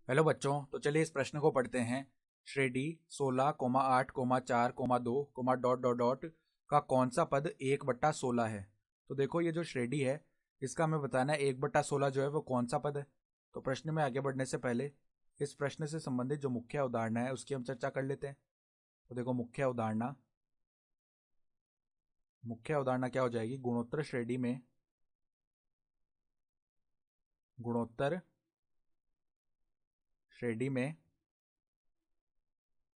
Hello बच्चों, तो चलिए इस प्रश्न को पढ़ते हैं। श्रेणी 16, 8, 4, 2, डॉट डॉट डॉट का कौन सा पद 1/16 है। तो देखो, ये जो श्रेणी है इसका हमें बताना है 1/16 जो है वो कौन सा पद है। तो प्रश्न में आगे बढ़ने से पहले इस प्रश्न से संबंधित जो मुख्य अवधारणा है उसकी हम चर्चा कर लेते हैं। तो देखो, मुख्य अवधारणा क्या हो जाएगी। गुणोत्तर श्रेणी में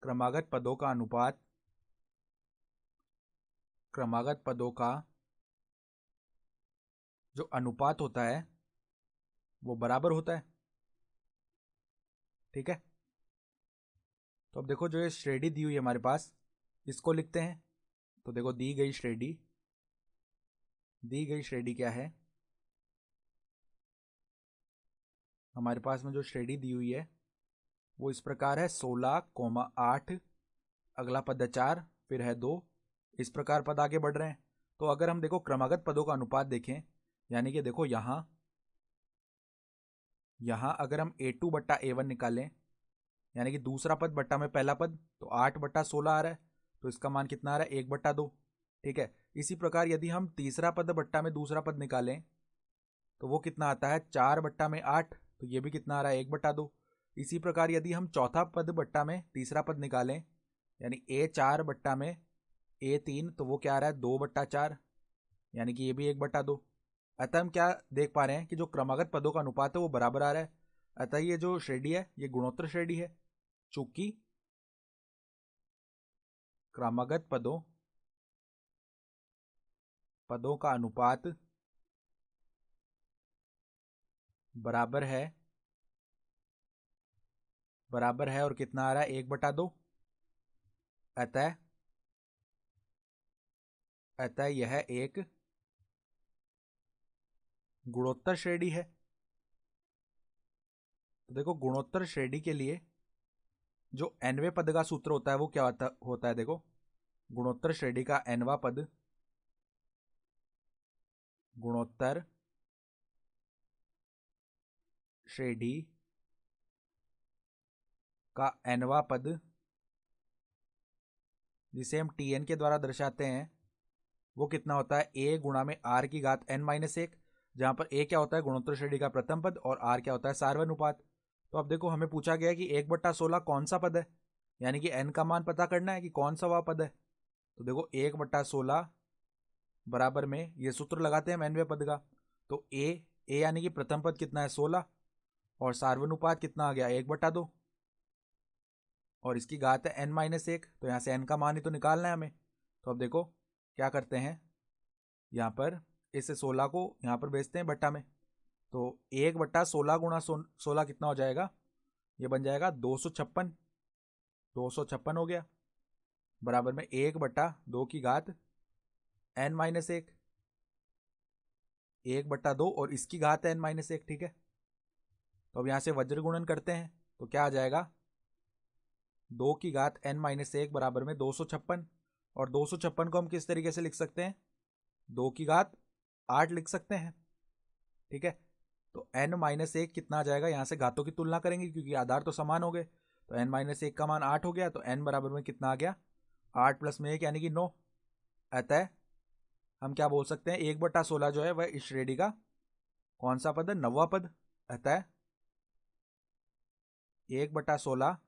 क्रमागत पदों का जो अनुपात होता है वो बराबर होता है। ठीक है। तो अब देखो, जो ये श्रेणी दी हुई है हमारे पास, इसको लिखते हैं। तो देखो, दी गई श्रेणी क्या है। हमारे पास में जो श्रेणी दी हुई है वो इस प्रकार है: 16, 8, अगला पद है 4, फिर है 2। इस प्रकार पद आगे बढ़ रहे हैं। तो अगर हम देखो क्रमागत पदों का अनुपात देखें, यानी कि देखो यहां अगर हम A2/A1 निकालें, यानी कि दूसरा पद बट्टा में पहला पद, तो 8/16 आ रहा है। तो इसका मान कितना आ रहा है? 1/2। ठीक है। इसी प्रकार यदि हम तीसरा पद बट्टा में दूसरा पद निकालें तो वो कितना आता है? 4/8। तो ये भी कितना आ रहा है? 1/2। इसी प्रकार यदि हम चौथा पद बट्टा में तीसरा पद निकालें, यानी A4/A3, तो वो क्या आ रहा है? 2/4, यानी कि ये भी 1/2। अतः हम क्या देख पा रहे हैं कि जो क्रमागत पदों का अनुपात है वो बराबर आ रहा है। अतः ये जो श्रेणी है ये गुणोत्तर श्रेणी है, चूंकि क्रमागत पदों का अनुपात बराबर है और कितना आ रहा है? 1/2। अतः अतः यह एक गुणोत्तर श्रेणी है। तो देखो, गुणोत्तर श्रेणी के लिए जो nवें पद का सूत्र होता है वो क्या होता है। देखो, गुणोत्तर श्रेणी का nवां पद, गुणोत्तर श्रेणी का nवां पद, जिसे हम Tn के द्वारा दर्शाते हैं, वो कितना होता है? a गुणा में r की घात n-1, जहां पर a क्या होता है? गुणोत्तर श्रेणी का प्रथम पद, और r क्या होता है? सार्वनुपात। तो अब देखो, हमें पूछा गया है कि 1/16 कौन सा पद है, यानी कि n का मान पता करना है कि कौन सा वह पद है। तो देखो, 1/16 बराबर में ये सूत्र लगाते हैं हम nवें पद का। तो a यानी कि प्रथम पद कितना है? 16, और सार्वनुपात कितना आ गया? 1/2, और इसकी घात है n-1। तो यहाँ से n का मान ही तो निकालना है हमें। तो अब देखो क्या करते हैं, यहाँ पर इस 16 को यहाँ पर भेजते हैं बट्टा में। तो 1/16 गुणा 16 कितना हो जाएगा? ये बन जाएगा 256। 256 हो गया, बराबर में 1/2 की घात n-1, 1/2 और इसकी घात है n-1। ठीक है। तो अब यहाँ से वज्र गुणन करते हैं तो क्या आ जाएगा? 2 की घात n-1 बराबर में 256। और 256 को हम किस तरीके से लिख सकते हैं? 2 की घात 8 लिख सकते हैं। ठीक है। तो n-1 कितना आ जाएगा? यहाँ से घातों की तुलना करेंगे क्योंकि आधार तो समान हो गए। तो n-1 का मान 8 हो गया, तो n बराबर में कितना आ गया? 8 + 1 यानी कि 9। अतः हम क्या बोल सकते हैं? 1/16 जो है वह इस श्रेणी का कौन सा पद है? नौवां पद। अतः 1/16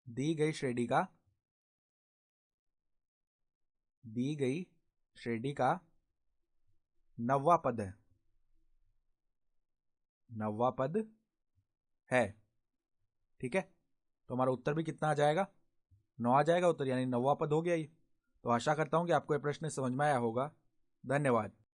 दी गई श्रेणी का नौवां पद है। नौवां पद है। ठीक है। तो हमारा उत्तर भी कितना आ जाएगा? 9 आ जाएगा उत्तर, यानी नौवां पद हो गया ये। तो आशा करता हूं कि आपको यह प्रश्न समझ में आया होगा। धन्यवाद।